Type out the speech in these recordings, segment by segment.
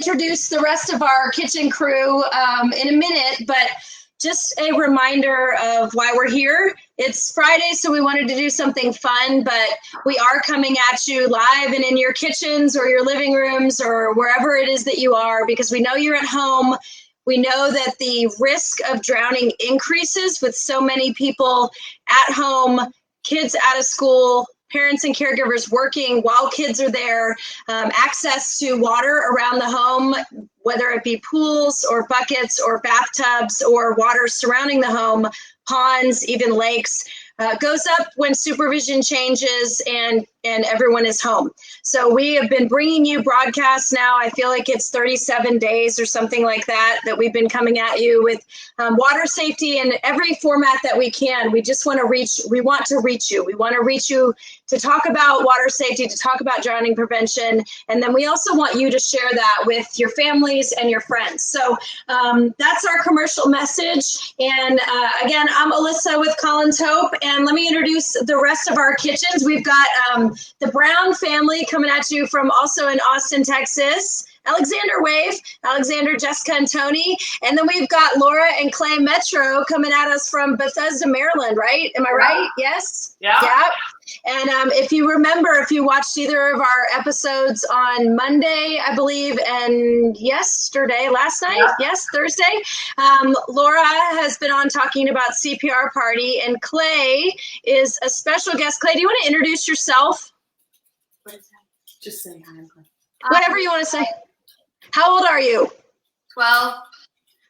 introduce the rest of our kitchen crew in a minute, but just a reminder of why we're here. It's Friday, so we wanted to do something fun, but we are coming at you live and in your kitchens or your living rooms or wherever it is that you are, because we know you're at home. We know that the risk of drowning increases with so many people at home, kids out of school, parents and caregivers working while kids are there, access to water around the home, whether it be pools or buckets or bathtubs or water surrounding the home, ponds, even lakes, goes up when supervision changes and everyone is home. So we have been bringing you broadcasts now. I feel like it's 37 days or something like that we've been coming at you with water safety in every format that we can. We just want to reach you. We want to reach you to talk about water safety, to talk about drowning prevention. And then we also want you to share that with your families and your friends. So that's our commercial message. And again, I'm Alissa with Colin's Hope. And let me introduce the rest of our kitchens. We've got the Brown family coming at you from also in Austin, Texas. Alexander wave, Alexander, Jessica, and Tony. And then we've got Laura and Clay Metro coming at us from Bethesda, Maryland, right? Am I right? Yes? Yeah. And if you remember, if you watched either of our episodes on Monday, I believe, and last night, Thursday, Laura has been on talking about CPR Party, and Clay is a special guest. Clay, do you want to introduce yourself? What is that? Just say hi, Clay. Whatever you want to say. How old are you? 12.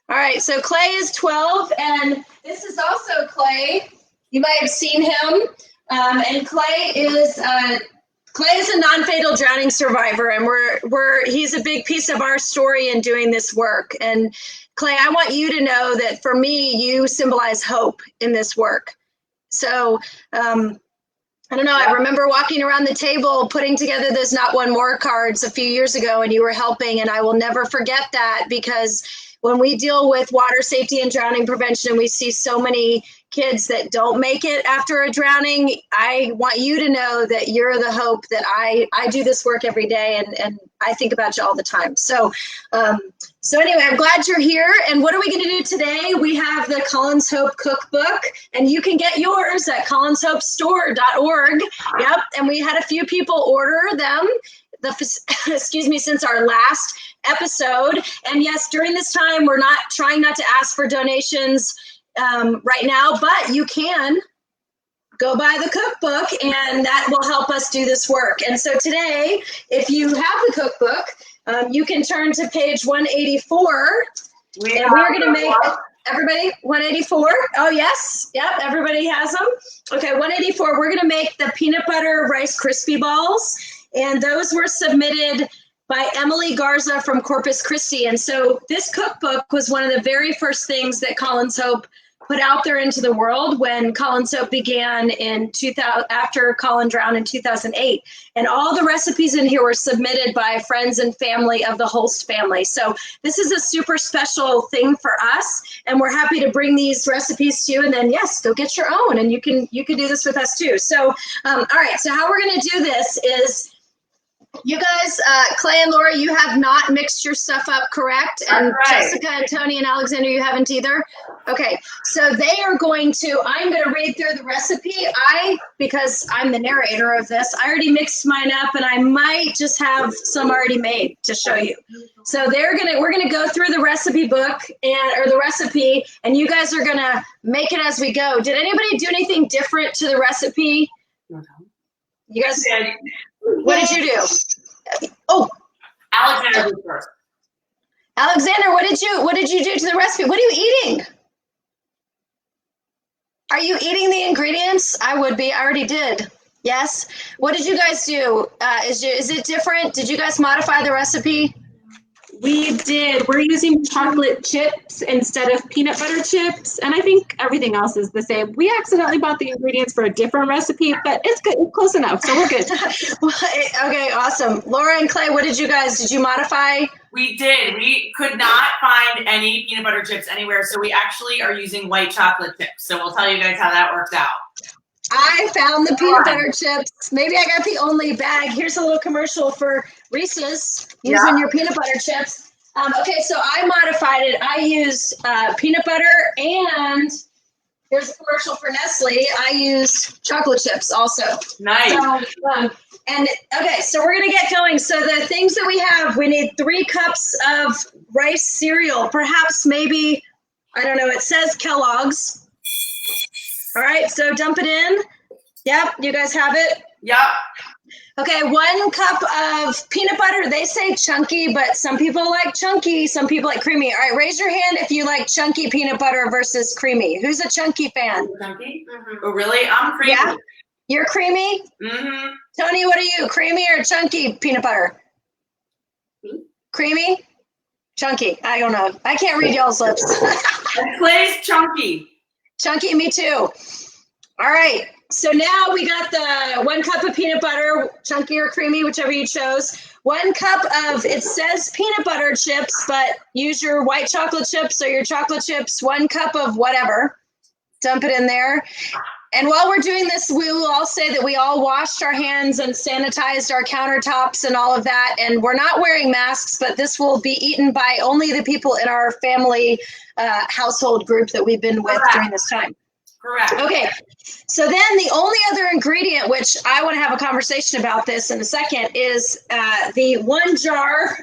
All right, so Clay is 12, and this is also Clay. You might have seen him. And Clay is a non-fatal drowning survivor, and he's a big piece of our story in doing this work. And Clay, I want you to know that for me, you symbolize hope in this work. So I don't know, I remember walking around the table, putting together those Not One More cards a few years ago, and you were helping, and I will never forget that, because when we deal with water safety and drowning prevention, and we see so many kids that don't make it after a drowning, I want you to know that you're the hope, that I do this work every day, and I think about you all the time. So anyway, I'm glad you're here. And what are we going to do today? We have the Colin's Hope cookbook, and you can get yours at colinshopestore.org. Yep. And we had a few people order them, since our last episode. And yes, during this time, we're not trying not to ask for donations right now, but you can go buy the cookbook, and that will help us do this work. And so today, if you have the cookbook, you can turn to page 184, and we're going to make everybody 184. Oh, yes. Yep. Everybody has them. Okay. 184. We're going to make the peanut butter Rice Krispie balls, and those were submitted by Emily Garza from Corpus Christi. And so this cookbook was one of the very first things that Colin's Hope put out there into the world when Colin's Hope began in 2000, after Colin drowned in 2008. And all the recipes in here were submitted by friends and family of the Holst family. So this is a super special thing for us, and we're happy to bring these recipes to you. And then yes, go get your own, and you can do this with us too. So all right, so how we're going to do this is, you guys, Clay and Laura, you have not mixed your stuff up, correct? And right. Jessica and Tony and Alexander, you haven't either? Okay, so I'm going to read through the recipe. Because I'm the narrator of this, I already mixed mine up, and I might just have some already made to show you. So we're gonna go through the recipe book or the recipe, and you guys are gonna make it as we go. Did anybody do anything different to the recipe? You guys, what did you do? Oh, Alexander did first. Alexander, what did you do to the recipe? What are you eating? Are you eating the ingredients? I would be. I already did. Yes. What did you guys do? Is it different? Did you guys modify the recipe? We did. We're using chocolate chips instead of peanut butter chips, and I think everything else is the same. We accidentally bought the ingredients for a different recipe, but it's good. It's close enough, so we're good. Okay, awesome. Laura and Clay, did you modify? We did. We could not find any peanut butter chips anywhere, so we actually are using white chocolate chips. So we'll tell you guys how that works out. I found the peanut butter chips. Maybe I got the only bag. Here's a little commercial for Reese's using your peanut butter chips. Okay, so I modified it. I used peanut butter, and here's a commercial for Nestle. I use chocolate chips also. Nice. So, so we're gonna get going. So the things that we have, we need 3 cups of rice cereal. Perhaps maybe, I don't know, it says Kellogg's. All right, so dump it in. Yep, you guys have it? Yep. Okay, 1 cup of peanut butter. They say chunky, but some people like chunky, some people like creamy. All right, raise your hand if you like chunky peanut butter versus creamy. Who's a chunky fan? Chunky? Oh, really? I'm creamy. Yeah? You're creamy? Mm-hmm. Tony, what are you? Creamy or chunky peanut butter? Creamy? Chunky. I don't know. I can't read y'all's lips. And Clay's chunky. Chunky, me too. All right. So now we got the 1 cup of peanut butter, chunky or creamy, whichever you chose. 1 cup of, it says peanut butter chips, but use your white chocolate chips or your chocolate chips. 1 cup of whatever. Dump it in there. And while we're doing this, we will all say that we all washed our hands and sanitized our countertops and all of that. And we're not wearing masks, but this will be eaten by only the people in our family household group that we've been with during this time. Correct. Okay. So then the only other ingredient, which I want to have a conversation about this in a second, is the 1 jar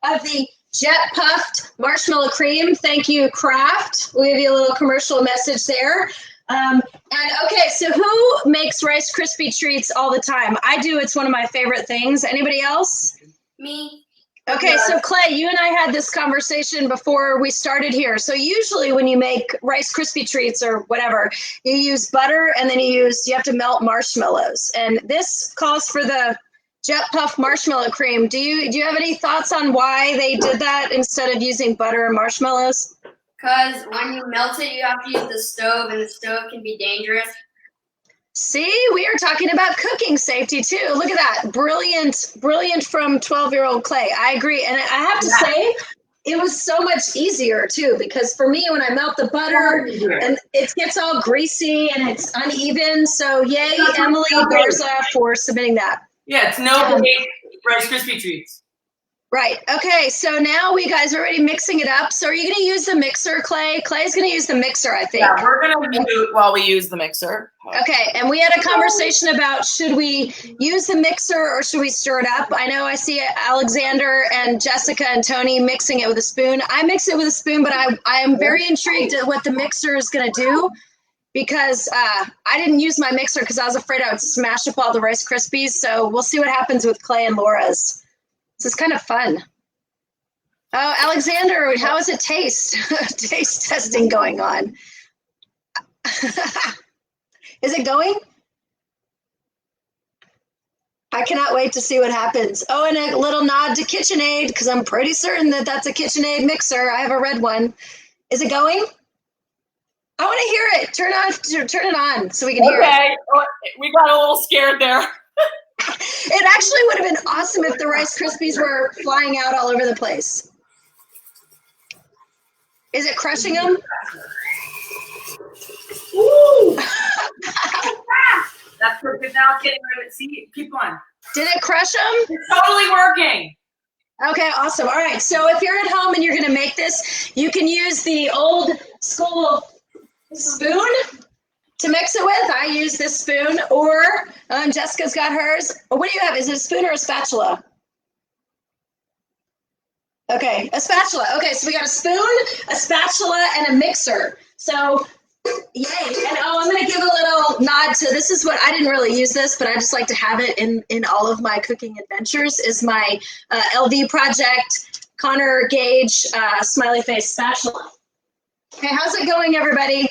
of the jet puffed marshmallow cream. Thank you, Kraft. We'll give you a little commercial message there. Okay, so who makes Rice Krispie treats all the time? I do. It's one of my favorite things. Anybody else? Me. Okay, so Clay, you and I had this conversation before we started here. So usually when you make Rice Krispie treats or whatever, you use butter and then you have to melt marshmallows. And this calls for the jet puff marshmallow cream. Do you have any thoughts on why they did that instead of using butter and marshmallows? Because when you melt it, you have to use the stove, and the stove can be dangerous. See, we are talking about cooking safety too. Look at that. Brilliant from 12-year-old Clay. I agree. And I have to say, it was so much easier too, because for me, when I melt the butter and it gets all greasy and it's uneven. So yay, Emily Garza for submitting that. Yeah, it's no big Rice Krispie treats. Right. Okay. So now we guys are already mixing it up. So are you going to use the mixer, Clay? Clay's going to use the mixer, I think. Yeah, we're going to mute while we use the mixer. Okay. And we had a conversation about should we use the mixer or should we stir it up? I know I see Alexander and Jessica and Tony mixing it with a spoon. I mix it with a spoon, but I am very intrigued at what the mixer is going to do, because I didn't use my mixer because I was afraid I would smash up all the Rice Krispies. So we'll see what happens with Clay and Laura's. This is kind of fun. Oh, Alexander, how does it taste? Taste testing going on. Is it going? I cannot wait to see what happens. Oh, and a little nod to KitchenAid, because I'm pretty certain that that's a KitchenAid mixer. I have a red one. Is it going? I want to hear it. Turn it on so we can hear it. Okay, we got a little scared there. It actually would have been awesome if the Rice Krispies were flying out all over the place. Is it crushing them? Ooh! That's perfect. Now it's getting rid of it. See, keep going. Did it crush them? It's totally working. Okay, awesome. All right, so if you're at home and you're going to make this, you can use the old school spoon to mix it with. I use this spoon, or Jessica's got hers. What do you have? Is it a spoon or a spatula? Okay, a spatula. Okay, so we got a spoon, a spatula, and a mixer. So, yay. And I'm going to give a little nod to, this is what, I didn't really use this, but I just like to have it in all of my cooking adventures, is my LV Project Connor Gage smiley face spatula. Okay, how's it going, everybody?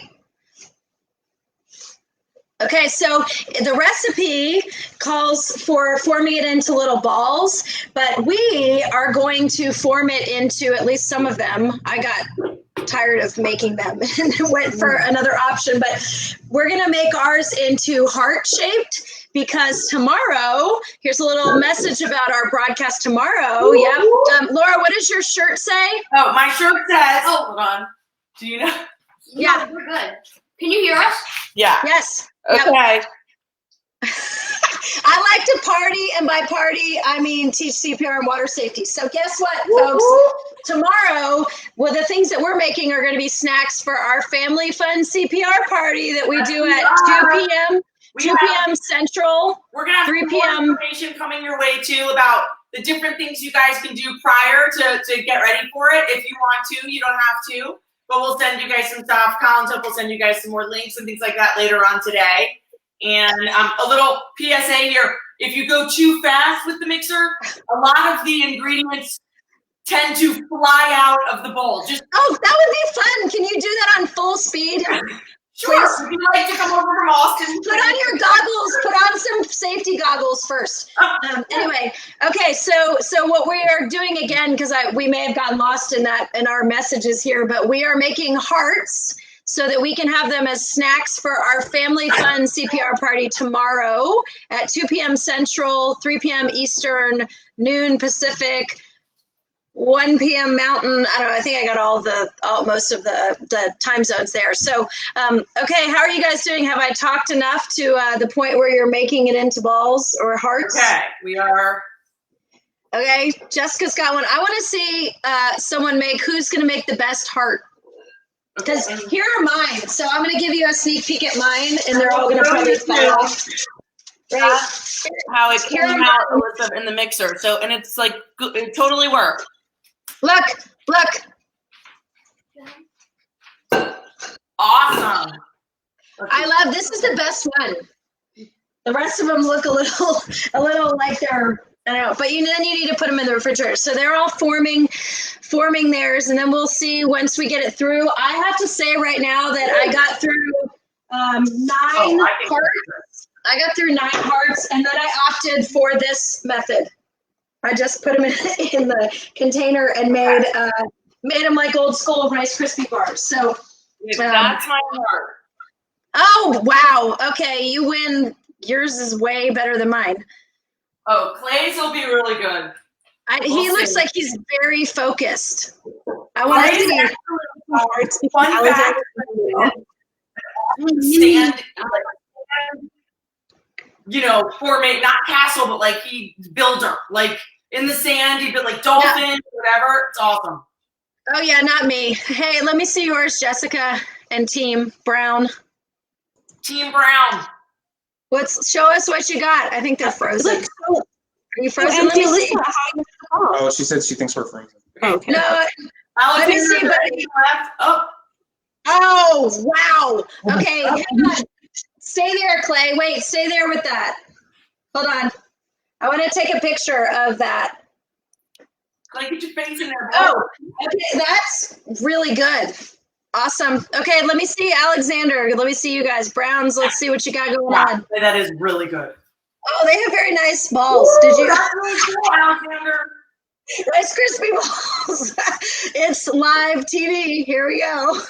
Okay, so the recipe calls for forming it into little balls, but we are going to form it into, at least some of them. I got tired of making them and went for another option, but we're going to make ours into heart-shaped, because tomorrow, here's a little message about our broadcast tomorrow. Yep. Laura, what does your shirt say? Oh, my shirt says, hold on. Do you know? Yeah. We're good. Can you hear us? Yeah. Yes. Yep. Okay. I like to party, and by party, I mean teach CPR and water safety. So guess what, folks? Tomorrow, well, the things that we're making are going to be snacks for our family fun CPR party that we do at 2 p.m. 2 p.m. Central. We're gonna have 3 more p.m. information coming your way too about the different things you guys can do prior to get ready for it. If you want to, you don't have to, but we'll send you guys some stuff. Colin's will send you guys some more links and things like that later on today. And a little PSA here: if you go too fast with the mixer, a lot of the ingredients tend to fly out of the bowl. Just Oh, that would be fun. Can you do that on full speed? sure. If you'd like to come over from Austin, Put on your goggles. Put on some safety goggles first. Anyway, okay. So what we are doing again, because we may have gotten lost in our messages here, but we are making hearts so that we can have them as snacks for our family fun CPR party tomorrow at 2 p.m. Central, 3 p.m. Eastern, noon Pacific, 1 p.m. Mountain. I don't know. I think I got most of the time zones there. So, okay. How are you guys doing? Have I talked enough to the point where you're making it into balls or hearts? okay, we are. Okay. Jessica's got one. I want to see someone who's going to make the best heart. Because here are mine. So I'm going to give you a sneak peek at mine, and they're all going to probably fall off. Right. That's how it came out, Alissa, in the mixer. So, and it's like, it totally worked. Look. Awesome. I love, this is the best one. The rest of them look a little like they're, I don't know, but then you need to put them in the refrigerator. So they're all forming theirs, and then we'll see once we get it through. I have to say right now that I got through 9 hearts. I got through 9 hearts, and then I opted for this method. I just put them in the container and made them like old school Rice Krispie bars. So that's my heart. Oh, wow. Okay, you win. Yours is way better than mine. Oh, Clay's will be really good. He looks like he's very focused. I want to see. Fun fact. Stand, formate, not castle, but like builder. Like in the sand, he built like dolphins, whatever. It's awesome. Oh, yeah, not me. Hey, let me see yours, Jessica and Team Brown. Team Brown. Show us what you got. I think they're frozen. Are you frozen? Let me see. Oh, she said she thinks we're frozen. Okay. No, let me see, buddy. Oh, wow. Okay, hang on. Stay there, Clay. Wait, stay there with that. Hold on. I want to take a picture of that. Clay, get your face in there. Oh, okay, that's really good. Awesome. Okay, let me see Alexander. Let me see you guys. Browns, let's see what you got going on. That is really good. Oh, they have very nice balls. Woo, did you? That's really cool, Alexander. Rice Krispie balls. It's live TV. Here we go.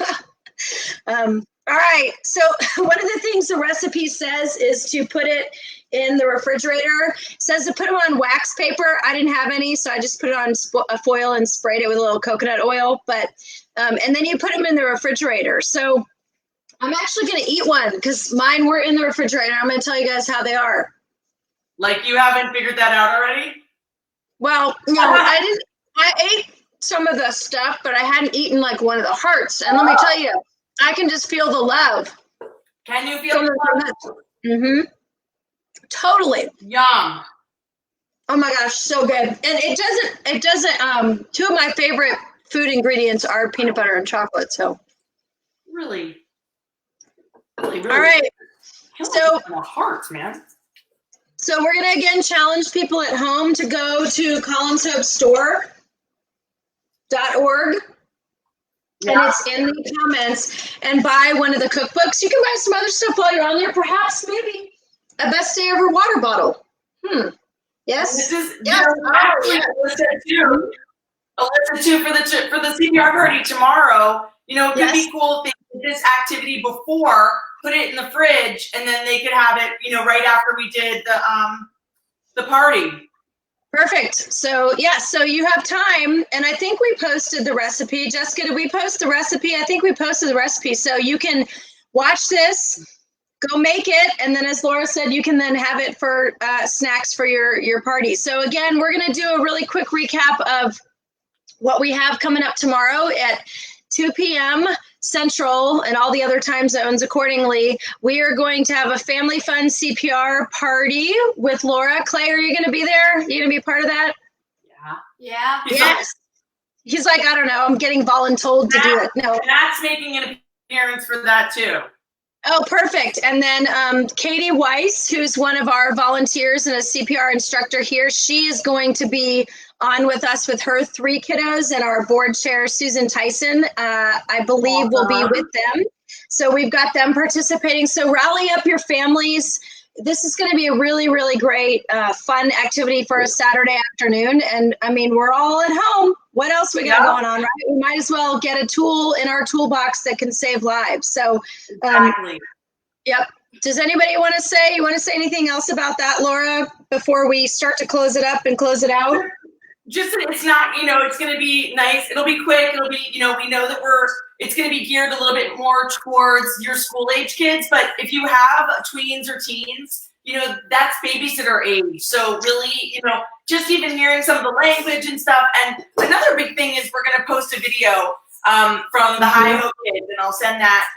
All right. So one of the things the recipe says is to put it in the refrigerator. It says to put them on wax paper. I didn't have any, so I just put it on a foil and sprayed it with a little coconut oil. But and then you put them in the refrigerator. So I'm actually going to eat one because mine were in the refrigerator. I'm going to tell you guys how they are. Like you haven't figured that out already? Well, no, I didn't. I ate some of the stuff, but I hadn't eaten like one of the hearts. And let me tell you, I can just feel the love. Can you feel the love? Mm-hmm. Totally. Yum. Oh my gosh, so good. And it doesn't, 2 of my favorite food ingredients are peanut butter and chocolate, so. Really? All right. So hearts, man. So we're going to again challenge people at home to go to colinshopestore.org. And it's in the comments, and buy one of the cookbooks. You can buy some other stuff while you're on there. Perhaps maybe a best day ever water bottle. Yes. This is yes. actually Alissa too for the CPR party tomorrow. It could be cool if they did this activity before, put it in the fridge, and then they could have it, right after we did the party. Perfect. So so you have time, and I think we posted the recipe. Jessica, did we post the recipe? I think we posted the recipe, so you can watch this, go make it, and then as Laura said, you can then have it for snacks for your party. So again, we're going to do a really quick recap of what we have coming up tomorrow at 2 p.m. Central and all the other time zones accordingly. We are going to have a family fun CPR party with Laura. Clay, are you going to be there? You going to be part of that? Yeah. Yes. He's like, I don't know. I'm getting voluntold to do it. No. Matt's making an appearance for that too. Oh, perfect. And then Katie Weiss, who's one of our volunteers and a CPR instructor here, she is going to be on with us with her 3 kiddos, and our board chair, Susan Tyson, I believe will be with them. So we've got them participating. So rally up your families. This is going to be a really, really great, fun activity for a Saturday afternoon. And I mean, we're all at home. What else we got going on, right? We might as well get a tool in our toolbox that can save lives. So, Exactly. Yep. Does anybody want to say anything else about that, Laura, before we start to close it up and close it out? Just, it's not, it's going to be nice. It'll be quick. It'll be, we know that it's going to be geared a little bit more towards your school age kids. But if you have tweens or teens, that's babysitter age. So really, just even hearing some of the language and stuff. And another big thing is we're going to post a video from the High Hope kids, and I'll send that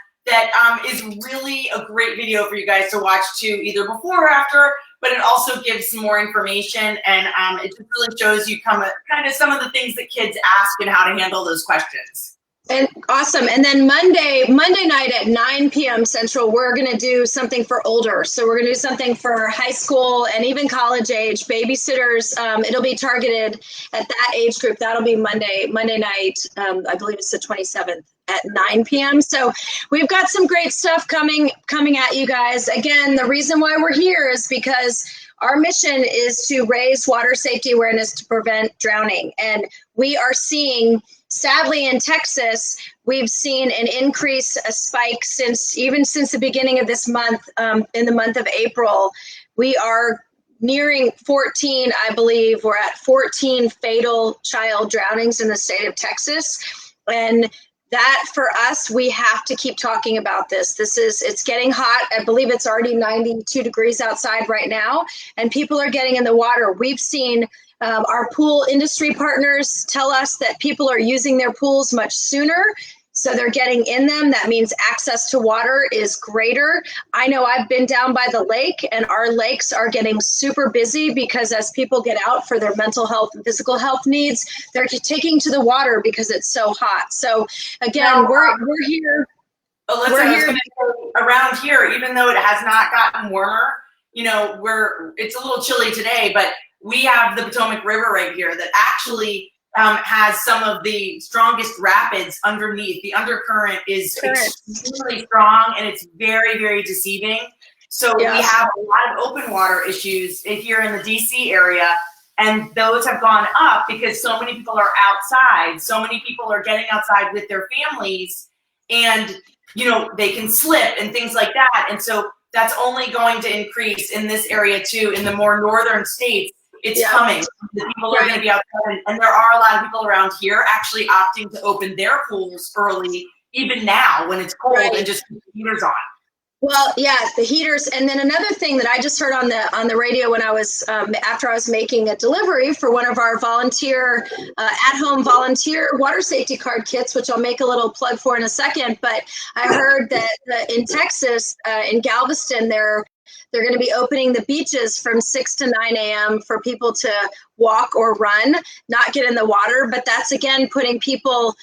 is really a great video for you guys to watch too, either before or after. But it also gives some more information, and it just really shows you kind of some of the things that kids ask and how to handle those questions. And awesome. And then Monday night at 9 p.m. Central, we're going to do something for older. So we're going to do something for high school and even college age babysitters. It'll be targeted at that age group. That'll be Monday night. I believe it's the 27th at 9 p.m. So we've got some great stuff coming at you guys. Again, the reason why we're here is because our mission is to raise water safety awareness to prevent drowning. And we are seeing, sadly in Texas, we've seen an increase, a spike since the beginning of this month, in the month of April. We are nearing 14, I believe. We're at 14 fatal child drownings in the state of Texas. And that for us, we have to keep talking about this. It's getting hot. I believe it's already 92 degrees outside right now, and people are getting in the water. We've seen our pool industry partners tell us that people are using their pools much sooner. So they're getting in them. That means access to water is greater. I know I've been down by the lake, and our lakes are getting super busy because as people get out for their mental health and physical health needs, they're taking to the water because it's so hot. So again, we're here. Alyssa, We're I was here. gonna say, around here, even though it has not gotten warmer, it's a little chilly today, but we have the Potomac River right here that actually has some of the strongest rapids underneath. The undercurrent is extremely strong, and it's very, very deceiving. So we have a lot of open water issues here in the DC area, and those have gone up because so many people are outside. So many people are getting outside with their families, and they can slip and things like that. And so that's only going to increase in this area too. In the more northern states, it's coming. The people are going to be outside, and there are a lot of people around here actually opting to open their pools early, even now when it's cold, and just keep the heaters on. Well, yeah, the heaters. And then another thing that I just heard on the radio when I was after I was making a delivery for one of our volunteer at-home volunteer water safety card kits, which I'll make a little plug for in a second. But I heard that in Texas, in Galveston, they're going to be opening the beaches from 6 to 9 a.m. for people to walk or run, not get in the water. But that's, again, putting people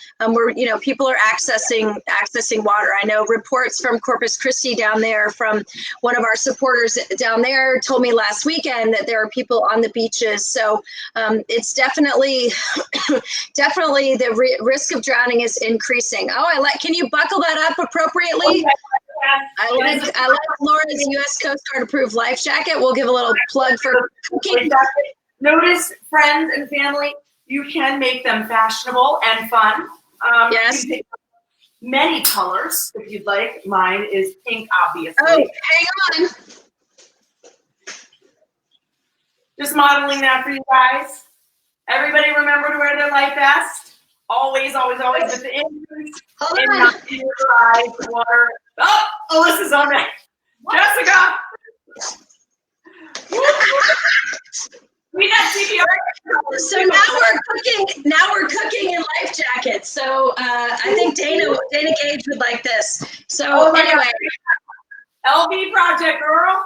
people are accessing water. I know reports from Corpus Christi down there from one of our supporters down there told me last weekend that there are people on the beaches. So it's definitely the risk of drowning is increasing. Can you buckle that up appropriately? I like Laura's U.S. Coast Guard approved life jacket. We'll give a little plug for cooking. Notice, friends and family, you can make them fashionable and fun. Yes. You can pick many colors if you'd like. Mine is pink, obviously. Oh, hang on. Just modeling that for you guys. Everybody remember to wear their life vest. Always, always, always with the injuries. Hold And on. not in your eyes, water. Oh, Alyssa's on it. Jessica. We got CPR. So now we're cooking in life jackets. So I think Dana Gage would like this. So anyway. LV project, girl.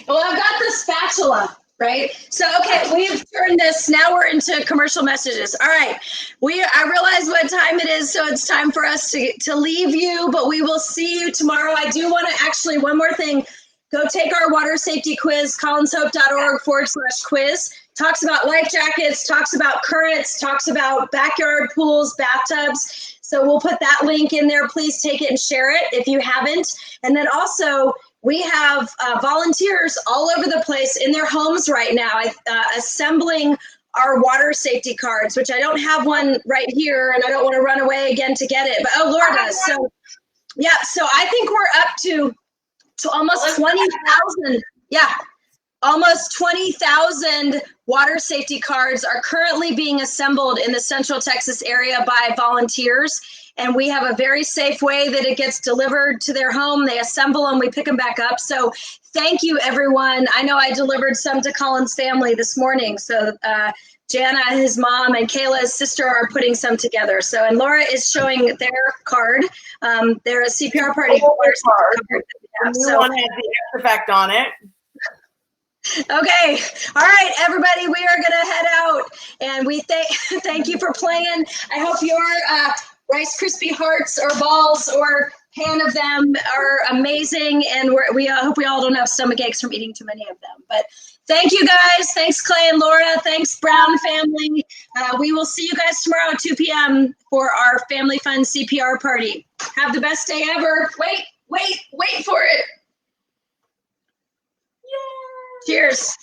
Well, I've got the spatula, right? So, okay, we've turned this, now we're into commercial messages. All right, I realize what time it is, so it's time for us to leave you, but we will see you tomorrow. I do want to actually, one more thing, go take our water safety quiz, colinshope.org/quiz. Talks about life jackets, talks about currents, talks about backyard pools, bathtubs. So we'll put that link in there. Please take it and share it if you haven't. And then also, we have volunteers all over the place in their homes right now, assembling our water safety cards, which I don't have one right here, and I don't want to run away again to get it. But Laura does. So yeah, so I think we're up to almost 20,000. Yeah, almost 20,000 water safety cards are currently being assembled in the Central Texas area by volunteers. And we have a very safe way that it gets delivered to their home. They assemble them, we pick them back up. So thank you, everyone. I know I delivered some to Colin's family this morning. So Jana, his mom, and Kayla, his sister, are putting some together. So, and Laura is showing their card. They're a CPR Party card. The new one has the X effect on it. Okay. All right, everybody, we are going to head out. And we thank you for playing. I hope your Rice Krispie hearts or balls or pan of them are amazing. And we hope we all don't have stomach aches from eating too many of them. But thank you, guys. Thanks, Clay and Laura. Thanks, Brown family. We will see you guys tomorrow at 2 p.m. for our Family Fun CPR party. Have the best day ever. Wait for it. Yay. Cheers.